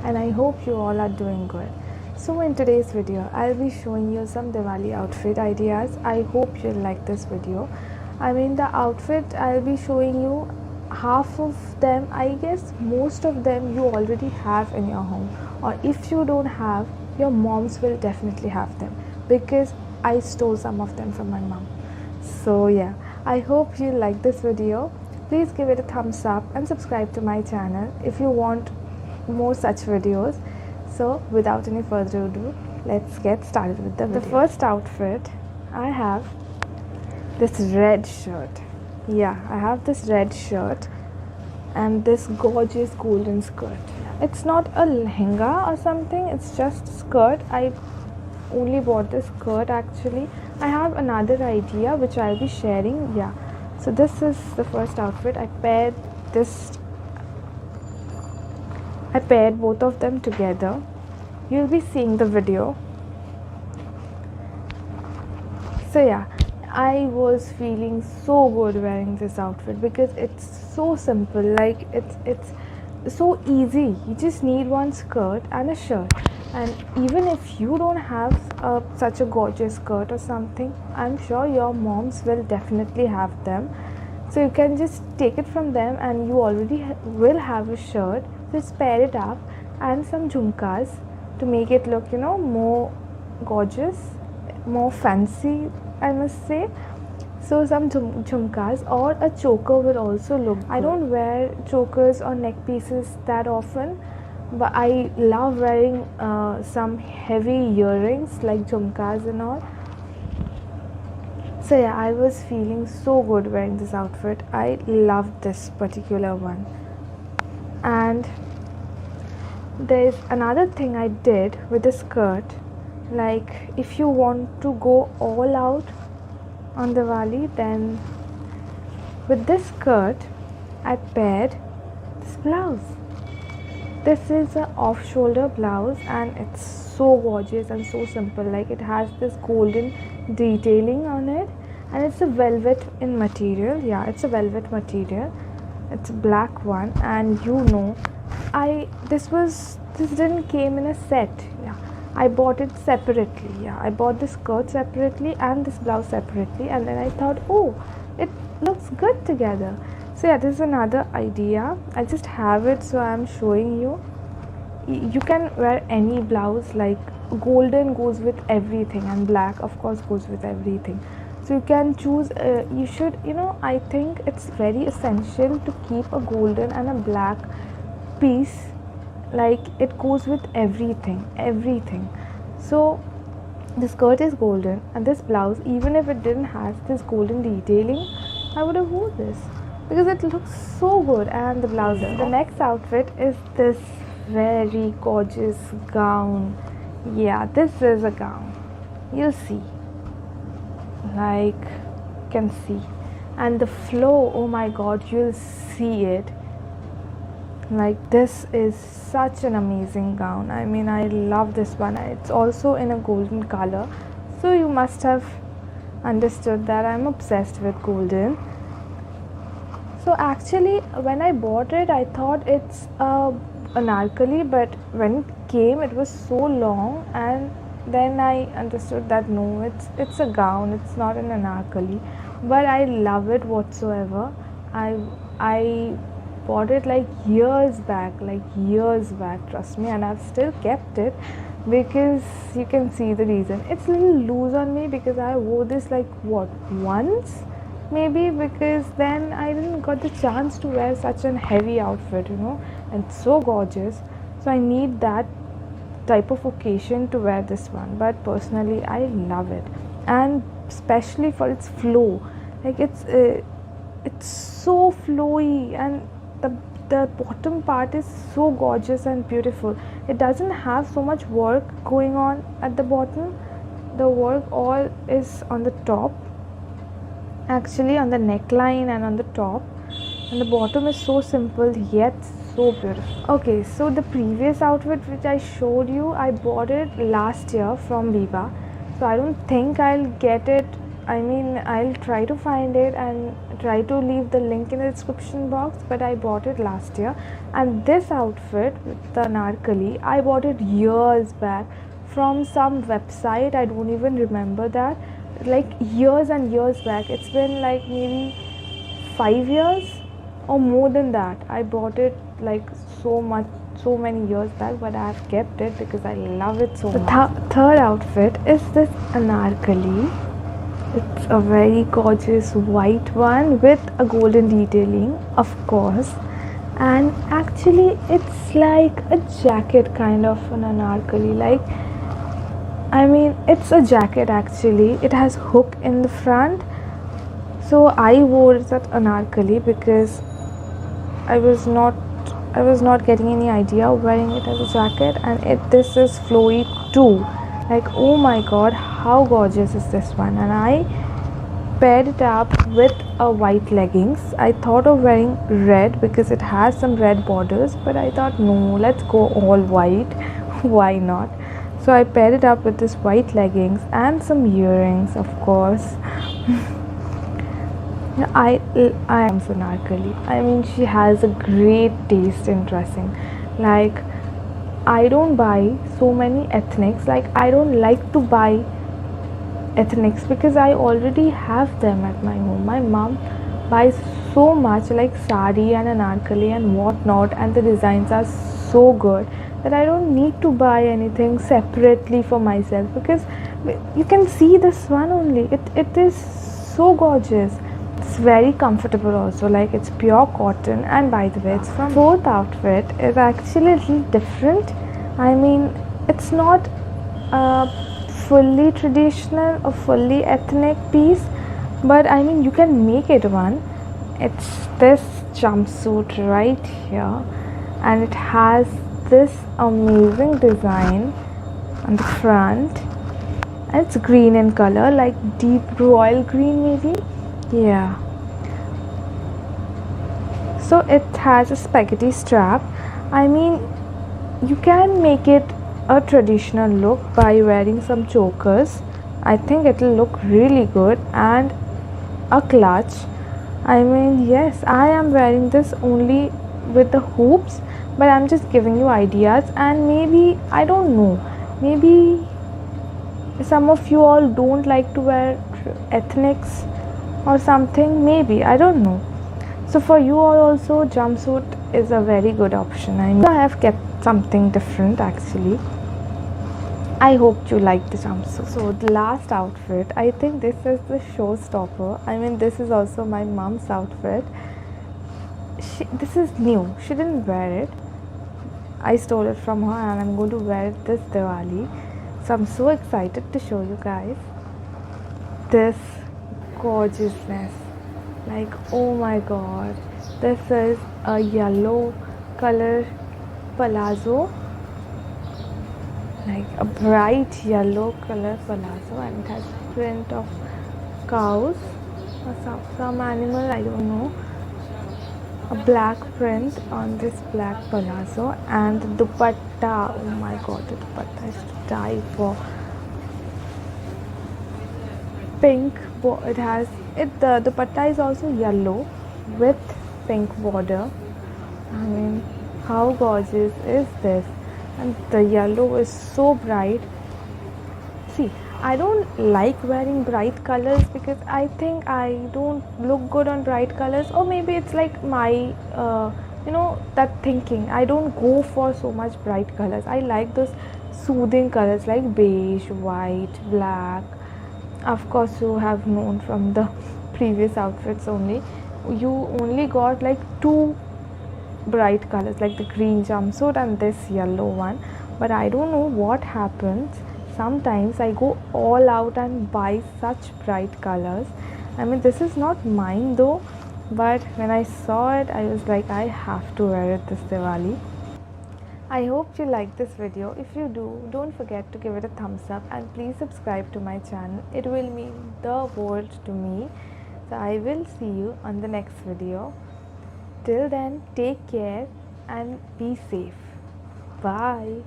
and I hope you all are doing good. So in today's video, I'll be showing you some Diwali outfit ideas. I hope you'll like this video. The outfit I'll be showing you, half of them, I guess most of them you already have in your home, or if you don't have, your moms will definitely have them because I stole some of them from my mom. So yeah, I hope you like this video. Please give it a thumbs up and subscribe to my channel if you want more such videos. So without any further ado, let's get started with the video. The first outfit, I have this red shirt. Yeah, I have this red shirt and this gorgeous golden skirt. It's not a lehenga or something, it's just a skirt. I only bought this skirt actually. I have another idea which I'll be sharing. Yeah, so this is the first outfit. I paired both of them together. You'll be seeing the video. So yeah, I was feeling so good wearing this outfit because it's so simple, like it's so easy. You just need one skirt and a shirt, and even if you don't have such a gorgeous skirt or something, I'm sure your moms will definitely have them. So you can just take it from them and you already will have a shirt. Just pair it up and some jhumkas to make it look, more gorgeous, more fancy, I must say. So some jhumkas or a choker will also look good. I don't wear chokers or neck pieces that often, but I love wearing some heavy earrings like jhumkas and all. So yeah, I was feeling so good wearing this outfit. I loved this particular one. And there's another thing I did with the skirt. Like if you want to go all out on Diwali, then with this skirt I paired this blouse. This is an off-shoulder blouse and it's so gorgeous and so simple. Like it has this golden detailing on it and it's a velvet in material. Yeah, it's a velvet material. It's a black one, and this didn't came in a set. Yeah, I bought it separately. Yeah, I bought the skirt separately and this blouse separately, and then I thought, oh, it looks good together. So yeah, this is another idea. I just have it, so I'm showing you. You can wear any blouse, like golden goes with everything and black of course goes with everything. So you can choose, you should, I think it's very essential to keep a golden and a black piece. Like it goes with everything. So the skirt is golden and this blouse, even if it didn't have this golden detailing, I would have worn this because it looks so good. And the blouse, the next outfit is this very gorgeous gown. Yeah, this is a gown, you see, like you can see, and the flow, oh my god, you'll see it. Like this is such an amazing gown. I love this one. It's also in a golden color, so you must have understood that I'm obsessed with golden. So actually when I bought it, I thought it's a anarkali, but when it came, it was so long, and then I understood that no, it's a gown, it's not an anarkali. But I love it whatsoever. I bought it like years back, trust me, and I've still kept it because you can see the reason. It's a little loose on me because I wore this like once maybe, because then I didn't got the chance to wear such an heavy outfit, and it's so gorgeous. So I need that type of occasion to wear this one, but personally I love it, and especially for its flow. Like it's so flowy, and the bottom part is so gorgeous and beautiful. It doesn't have so much work going on at the bottom. The work all is on the top, actually on the neckline and on the top, and the bottom is so simple yet so beautiful. Okay, so the previous outfit which I showed you, I bought it last year from Biba, so I don't think I'll get it. I'll try to find it and try to leave the link in the description box, but I bought it last year. And this outfit with the anarkali, I bought it years back from some website. I don't even remember that, like years and years back. It's been like maybe 5 years or more than that. I bought it like so many years back, but I have kept it because I love it so much. The third outfit is this anarkali. It's a very gorgeous white one with a golden detailing, of course, and actually it's like a jacket kind of an anarkali. Like, I mean, it's a jacket actually. It has hook in the front. So I wore that anarkali because I was not getting any idea of wearing it as a jacket, and this is flowy too. Like, oh my god, how gorgeous is this one. And I paired it up with a white leggings. I thought of wearing red because it has some red borders, but I thought no, let's go all white. Why not? So I paired it up with this white leggings and some earrings, of course. I am Anarkali. I mean, she has a great taste in dressing. Like, I don't buy so many ethnics. Like, I don't like to buy ethnics because I already have them at my home. My mom buys so much like sari and anarkali and whatnot, and the designs are so good that I don't need to buy anything separately for myself, because you can see this one only. It is so gorgeous. It's very comfortable also, like it's pure cotton. And by the way, it's from fourth outfit is actually a little different. I mean, it's not a fully traditional or fully ethnic piece, but I mean, you can make it one. It's this jumpsuit right here, and it has this amazing design on the front, and it's green in color, like deep royal green maybe. Yeah, so it has a spaghetti strap. I mean, you can make it a traditional look by wearing some chokers. I think it'll look really good, and a clutch. I mean, yes, I am wearing this only with the hoops, but I'm just giving you ideas. And maybe, I don't know, maybe some of you all don't like to wear ethnics or something, maybe, I don't know. So for you all also, jumpsuit is a very good option. I mean, I have kept something different actually. I hope you like the jumpsuit. So the last outfit, I think this is the showstopper. I mean, this is also my mom's outfit. This is new. She didn't wear it. I stole it from her, and I'm going to wear it this Diwali. So I'm so excited to show you guys this gorgeousness. Like, oh my god, this is a yellow color palazzo, like a bright yellow color palazzo, and it has print of cows or some animal, I don't know. A black print on this black palazzo, and the dupatta, oh my god, the dupatta is to die for. Pink, it has it. The dupatta is also yellow with pink border. I mean, how gorgeous is this? And the yellow is so bright. See, I don't like wearing bright colors because I think I don't look good on bright colors, or maybe it's like my that thinking. I don't go for so much bright colors. I like those soothing colors like beige, white, black. Of course, you have known from the previous outfits only, you only got like two bright colors, like the green jumpsuit and this yellow one. But I don't know what happens. Sometimes I go all out and buy such bright colors. I mean, this is not mine though, but when I saw it, I was like, I have to wear it this Diwali. I hope you liked this video. If you do, don't forget to give it a thumbs up, and please subscribe to my channel. It will mean the world to me. So I will see you on the next video. Till then, take care and be safe. Bye.